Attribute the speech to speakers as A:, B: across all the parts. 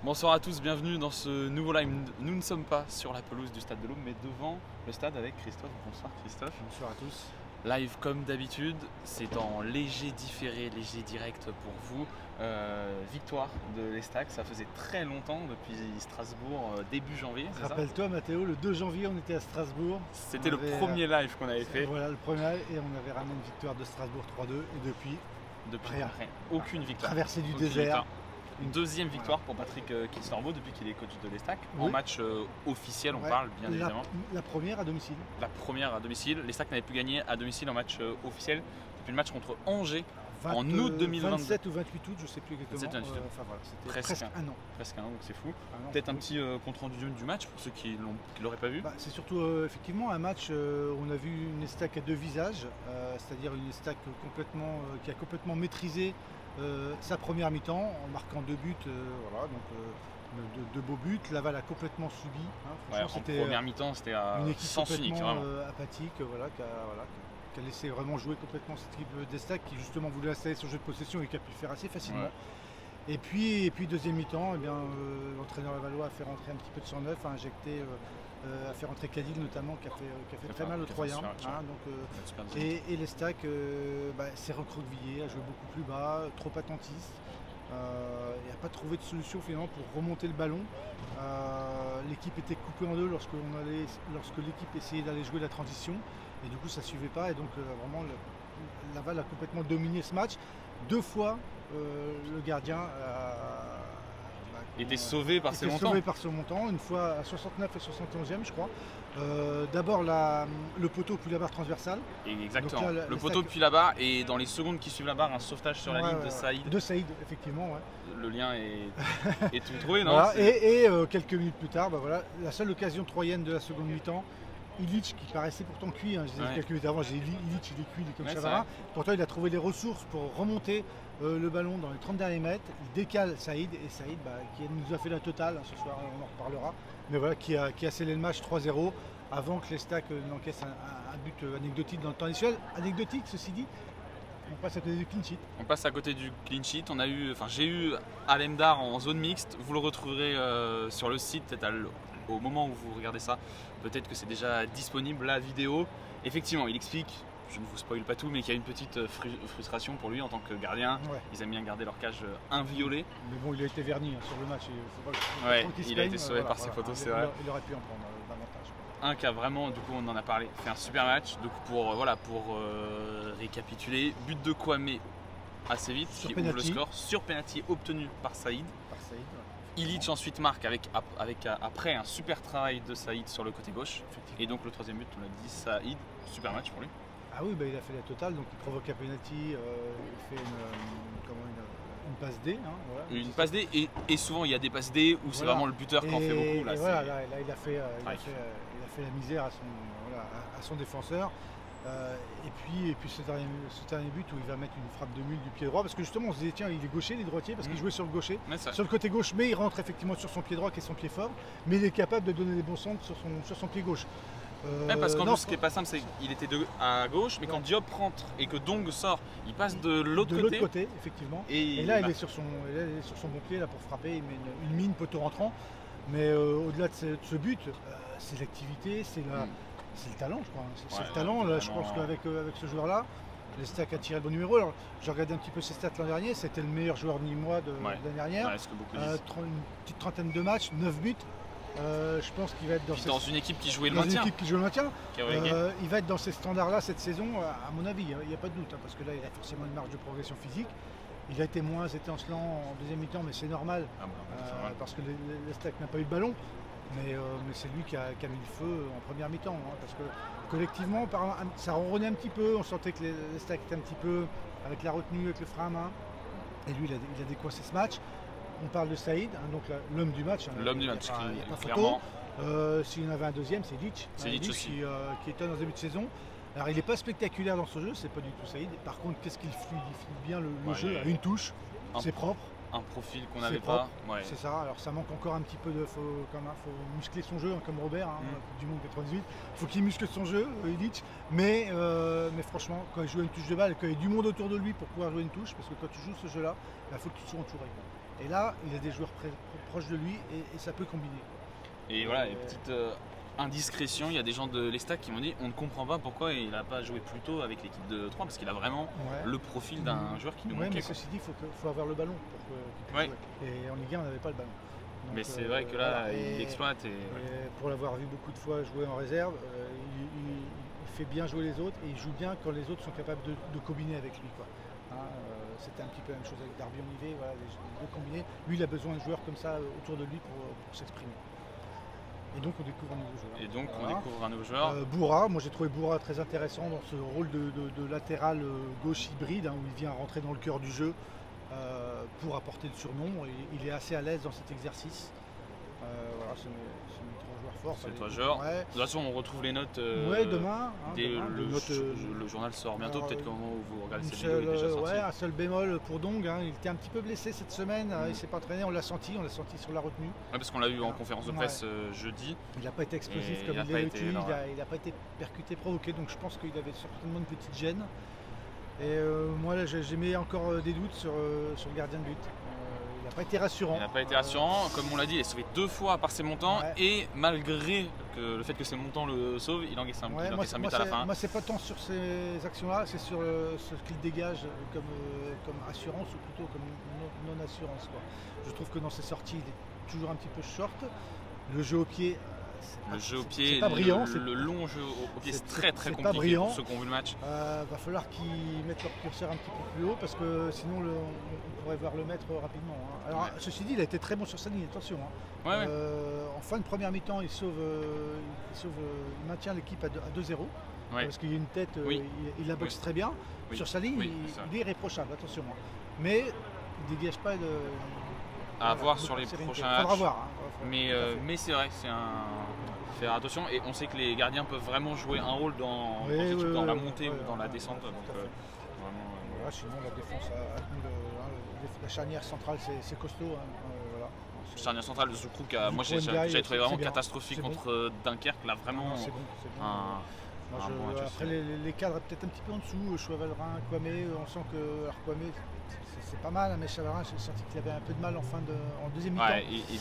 A: Bonsoir à tous, bienvenue dans ce nouveau live. Nous ne sommes pas sur la pelouse du Stade de l'Aube, mais devant le stade avec Christophe. Bonsoir Christophe.
B: Bonsoir à tous.
A: Live comme d'habitude, c'est en léger différé, léger direct pour vous. Victoire de l'Estac, ça faisait très longtemps, depuis Strasbourg, début janvier.
B: Rappelle-toi Mathéo, le 2 janvier on était à Strasbourg.
A: C'était le premier live qu'on avait fait.
B: Voilà le premier live et on avait ramené une victoire de Strasbourg 3-2 et depuis
A: rien. Aucune victoire.
B: Traversée du désert.
A: Une deuxième victoire pour Patrick Kinsnorbo depuis qu'il est coach de l'Estac. En match officiel, on parle bien évidemment.
B: La première à domicile.
A: La première à domicile. L'Estac n'avait plus gagné à domicile en match officiel depuis le match contre Angers en août 2022.
B: 27 ou 28 août, je ne sais plus exactement.
A: Enfin, voilà, c'était presque un an. Presque un an, donc c'est fou. Peut-être un petit compte rendu du match pour ceux qui ne l'auraient pas vu.
B: C'est surtout effectivement un match où on a vu une Estac à deux visages, c'est-à-dire une Estac qui a complètement maîtrisé sa première mi-temps en marquant deux buts, deux beaux buts. Laval a complètement subi.
A: En première mi-temps, c'était
B: une équipe
A: sens unique,
B: apathique, qui a laissé vraiment jouer complètement cette équipe d'Estac qui justement voulait installer son jeu de possession et qui a pu le faire assez facilement. Ouais. Et puis deuxième mi-temps, l'entraîneur lavallois a fait rentrer un petit peu de sang neuf, a injecté. A fait rentrer Cadil notamment qui a fait très mal aux Troyens. Et l'Estac s'est recroquevillé, a joué beaucoup plus bas, trop attentiste. Il n'a pas trouvé de solution finalement pour remonter le ballon. L'équipe était coupée en deux lorsque l'équipe essayait d'aller jouer la transition. Et du coup ça ne suivait pas. Et donc vraiment Laval a complètement dominé ce match. Deux fois le gardien
A: était sauvé par
B: ce montant, une fois à 69 et 71e je crois. D'abord le poteau puis la barre transversale.
A: Exactement, là, le poteau puis la barre et dans les secondes qui suivent la barre un sauvetage sur la ligne de Saïd.
B: De Saïd effectivement. Ouais.
A: Le lien est tout trouvé, non?
B: Voilà. Et quelques minutes plus tard, la seule occasion troyenne de la seconde mi-temps, Illich qui paraissait pourtant cuit, je disais quelques minutes avant, j'ai dit Illich il est cuit, il est comme Chavara. Pourtant il a trouvé les ressources pour remonter le ballon dans les 30 derniers mètres, il décale Saïd et Saïd qui nous a fait la totale ce soir, on en reparlera, mais voilà qui a scellé le match 3-0 avant que l'Estac n'encaisse un but anecdotique dans le temps additionnel. Anecdotique ceci dit, on passe à côté du clean sheet.
A: On passe à côté du clean sheet, j'ai eu Alemdar en zone mixte, vous le retrouverez sur le site peut-être au moment où vous regardez ça, peut-être que c'est déjà disponible la vidéo. Effectivement, il explique, je ne vous spoil pas tout, mais qu'il y a une petite frustration pour lui en tant que gardien. Ouais. Ils aiment bien garder leur cage inviolée.
B: Mais bon, il a été verni sur le match.
A: Il a été sauvé par ses photos, c'est vrai.
B: Il aurait pu en prendre davantage.
A: Un qui a vraiment, du coup on en a parlé, fait un super match. Donc pour récapituler, but de Kwame assez vite, qui ouvre le score sur penalty obtenu par Saïd. Illich ensuite marque après un super travail de Saïd sur le côté gauche. Et donc le troisième but, on l'a dit, Saïd, super match pour lui.
B: Ah oui, il a fait la totale, donc il provoque un penalty, il fait une passe D.
A: Une passe D, et souvent il y a des passes D où c'est vraiment le buteur qui en fait beaucoup. Là,
B: il a fait la misère à son défenseur. Et puis ce dernier but où il va mettre une frappe de mule du pied droit, parce que justement on se disait tiens il est gaucher, il est droitier, parce qu'il jouait sur le gaucher, sur le côté gauche, mais il rentre effectivement sur son pied droit qui est son pied fort, mais il est capable de donner des bons centres sur son pied gauche.
A: Parce qu'en plus ce qui est pas simple c'est qu'il était à gauche, mais quand Diop rentre et que Dong sort, il passe de l'autre
B: côté effectivement, et là il est sur son bon pied là pour frapper, il met une mine poteau rentrant, mais au-delà de ce but, c'est l'activité, c'est le talent, je crois. C'est le talent. Là, je pense qu'avec ce joueur-là, l'Estac a tiré le bon numéro. Alors, j'ai regardé un petit peu ses stats l'an dernier. C'était le meilleur joueur nîmois de l'année dernière. Une petite trentaine de matchs, 9 buts. Je pense qu'il va être
A: dans une équipe qui jouait le maintien.
B: Il va être dans ces standards-là cette saison, à mon avis. Il n'y a pas de doute, parce que là, il a forcément une marge de progression physique. Il a été moins étincelant en deuxième mi-temps, mais c'est normal, parce que l'Estac n'a pas eu de ballon. Mais c'est lui qui a mis le feu en première mi-temps, parce que collectivement, ça ronronnait un petit peu, on sentait que l'Estac était un petit peu avec la retenue, avec le frein à main, et lui il a décoincé ce match. On parle de Saïd, donc l'homme du match.
A: L'homme du match,
B: clairement. S'il y en avait un deuxième, c'est Illich.
A: C'est Illich aussi.
B: Qui étonne en début de saison. Alors il n'est pas spectaculaire dans ce jeu, c'est pas du tout Saïd. Par contre, qu'est-ce qu'il fluidifie bien le jeu à une touche, c'est propre.
A: Un profil qu'on n'avait pas.
B: C'est ça, alors ça manque encore un petit peu faut muscler son jeu, comme Robert, du monde 98. Il faut qu'il muscle son jeu, Illich, mais franchement, quand il joue une touche de balle, quand il y a du monde autour de lui pour pouvoir jouer une touche, parce que quand tu joues ce jeu-là, il faut que tu sois entouré. Et là, il a des joueurs proches de lui et ça peut combiner.
A: Et voilà, une petite indiscrétion, il y a des gens de l'Estac qui m'ont dit on ne comprend pas pourquoi il n'a pas joué plus tôt avec l'équipe de 3 parce qu'il a vraiment le profil d'un joueur qui nous manquait.
B: Mais ceci dit, il faut avoir le ballon pour qu'il puisse jouer. Et en Ligue 1, on n'avait pas le ballon. Donc,
A: mais c'est vrai que là, il exploite. Et
B: pour l'avoir vu beaucoup de fois jouer en réserve, il fait bien jouer les autres et il joue bien quand les autres sont capables de combiner avec lui, quoi. C'était un petit peu la même chose avec Darby Onivet, voilà, les deux combinés. Lui, il a besoin de joueurs comme ça autour de lui pour s'exprimer. Et donc on découvre un nouveau joueur.
A: Et donc on découvre un nouveau joueur.
B: Boura, moi j'ai trouvé Boura très intéressant dans ce rôle de latéral gauche hybride, où il vient rentrer dans le cœur du jeu pour apporter le surnom. Et il est assez à l'aise dans cet exercice. Voilà, c'est mes trois joueurs forts.
A: C'est trois joueurs. De toute façon, on retrouve les notes
B: demain.
A: Le journal sort bientôt, peut-être qu'au moment où vous regardez cette vidéo, il est déjà sorti.
B: Un seul bémol pour Dong, il était un petit peu blessé cette semaine, il ne s'est pas entraîné, on l'a senti sur la retenue.
A: Parce qu'on l'a vu en conférence de presse jeudi.
B: Il n'a pas été explosif comme il l'habitude, il n'a pas été percuté, provoqué, donc je pense qu'il avait certainement une petite gêne. Et moi là j'ai mis encore des doutes sur le gardien de but. Il n'a pas été rassurant.
A: Il n'a pas été rassurant, comme on l'a dit, il est sauvé 2 fois par ses montants et malgré le fait que ses montants le sauvent, il encaisse un but à la fin.
B: Moi c'est pas tant sur ces actions-là, c'est sur ce qu'il dégage comme assurance ou plutôt comme non-assurance. Je trouve que dans ses sorties, il est toujours un petit peu short. Le jeu au pied,
A: c'est
B: pas brillant.
A: Le long jeu au pied, c'est très compliqué pour ceux qui ont vu le match.
B: Va falloir qu'ils mettent leur curseur un petit peu plus haut parce que sinon on pourrait voir le mettre rapidement. Alors ceci dit, il a été très bon sur sa ligne, attention. En fin de première mi-temps, il maintient l'équipe à 2-0 parce qu'il y a une tête, il la boxe très bien. Sur sa ligne, il est irréprochable, attention. Mais il ne dégage pas de...
A: À voir sur les prochains matchs.
B: Faudra voir.
A: Mais c'est vrai, faire attention et on sait que les gardiens peuvent vraiment jouer un rôle dans la montée ou dans la descente.
B: Sinon la défense, la charnière centrale c'est costaud.
A: Charnière centrale de Zoukrou, moi j'ai trouvé vraiment catastrophique contre Dunkerque, là vraiment
B: après les cadres peut-être un petit peu en dessous, Chouavalerin, Kwame, on sent que Kwame c'est pas mal, mais Chouavalerin j'ai senti qu'il avait un peu de mal en deuxième mi-temps.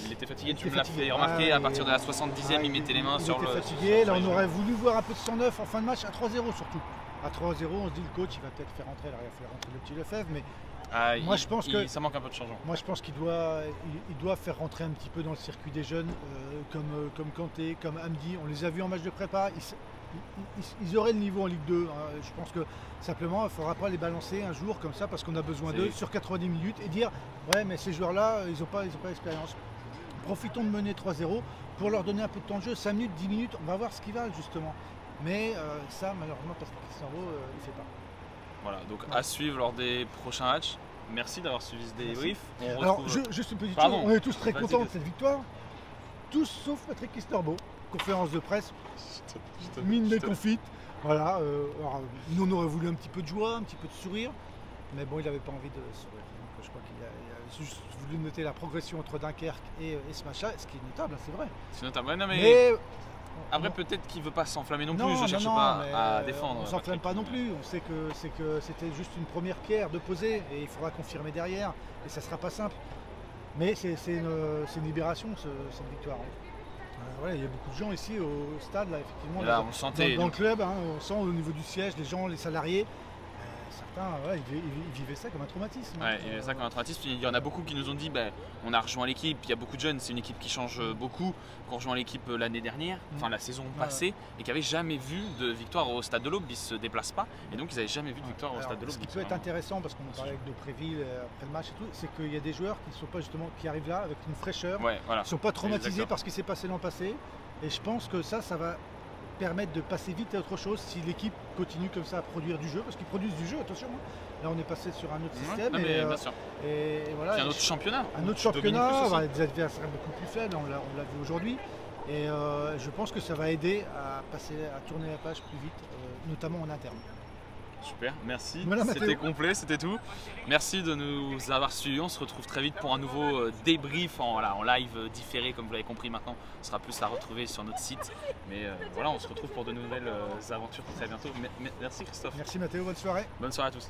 A: Il était fatigué, tu me l'as fait remarquer, à partir de la 70e il mettait les mains sur le...
B: Il était fatigué, là on aurait voulu voir un peu de 109 en fin de match à 3-0 surtout. À 3-0 on se dit le coach il va peut-être faire rentrer le petit Lefebvre, mais moi je pense que
A: ça manque un peu de changement.
B: Moi je pense qu'il doit faire rentrer un petit peu dans le circuit des jeunes, comme Kanté, comme Hamdi. On les a vus en match de prépa. Ils auraient le niveau en Ligue 2. Je pense que simplement il ne faudra pas les balancer un jour comme ça parce qu'on a besoin d'eux sur 90 minutes et dire ouais mais ces joueurs là ils n'ont pas l'expérience. Profitons de mener 3-0 pour leur donner un peu de temps de jeu, 5 minutes, 10 minutes, on va voir ce qu'ils valent justement. Mais ça malheureusement parce que Cristiano il ne fait pas.
A: Voilà, donc à suivre lors des prochains matchs. Merci d'avoir suivi ce débrief.
B: Alors juste une petite chose, on est tous très contents de cette victoire. Tous sauf Patrick Kistorbo. Conférence de presse, mine déconfite. Voilà, nous on aurait voulu un petit peu de joie, un petit peu de sourire, mais bon il n'avait pas envie de sourire. Donc, je crois qu'il a juste voulu noter la progression entre Dunkerque et ce match-là, ce qui est notable, c'est vrai.
A: C'est notable, mais après peut-être qu'il ne veut pas s'enflammer non plus, je ne cherche pas à défendre.
B: On ne s'enflamme pas non plus, on sait que c'était juste une première pierre de poser et il faudra confirmer derrière et ça ne sera pas simple. Mais c'est une libération cette victoire. Voilà, il y a beaucoup de gens ici au stade, là, effectivement,
A: là, on le sentait,
B: dans le club, on sent au niveau du siège, les gens, les salariés, certains, ils vivaient ça comme un traumatisme.
A: Ils vivaient ça comme un traumatisme. Il y en a beaucoup qui nous ont dit, on a rejoint l'équipe, il y a beaucoup de jeunes, c'est une équipe qui change beaucoup, qu'on rejoint l'équipe l'année dernière, enfin la saison passée, et qui n'avaient jamais vu de victoire au Stade de l'Aube, ils ne se déplacent pas, et donc ils n'avaient jamais vu de victoire au Stade de l'Aube.
B: Ce qui peut être intéressant, parce qu'on parlait avec de Préville après le match et tout, c'est qu'il y a des joueurs qui sont pas justement, qui arrivent là avec une fraîcheur, qui ne sont pas traumatisés par ce qui s'est passé l'an passé, et je pense que ça va permettre de passer vite à autre chose si l'équipe continue comme ça à produire du jeu, parce qu'ils produisent du jeu, attention. Là on est passé sur un autre système et voilà.
A: C'est un autre championnat.
B: Un autre championnat, des adversaires beaucoup plus faibles, on l'a vu aujourd'hui. Et je pense que ça va aider à tourner la page plus vite, notamment en interne.
A: Super, merci. Voilà, c'était complet, c'était tout. Merci de nous avoir suivis. On se retrouve très vite pour un nouveau débrief en live différé, comme vous l'avez compris maintenant. Ce sera plus à retrouver sur notre site. Mais voilà, on se retrouve pour de nouvelles aventures très bientôt. Merci Christophe.
B: Merci Mathéo, bonne soirée.
A: Bonne soirée à tous.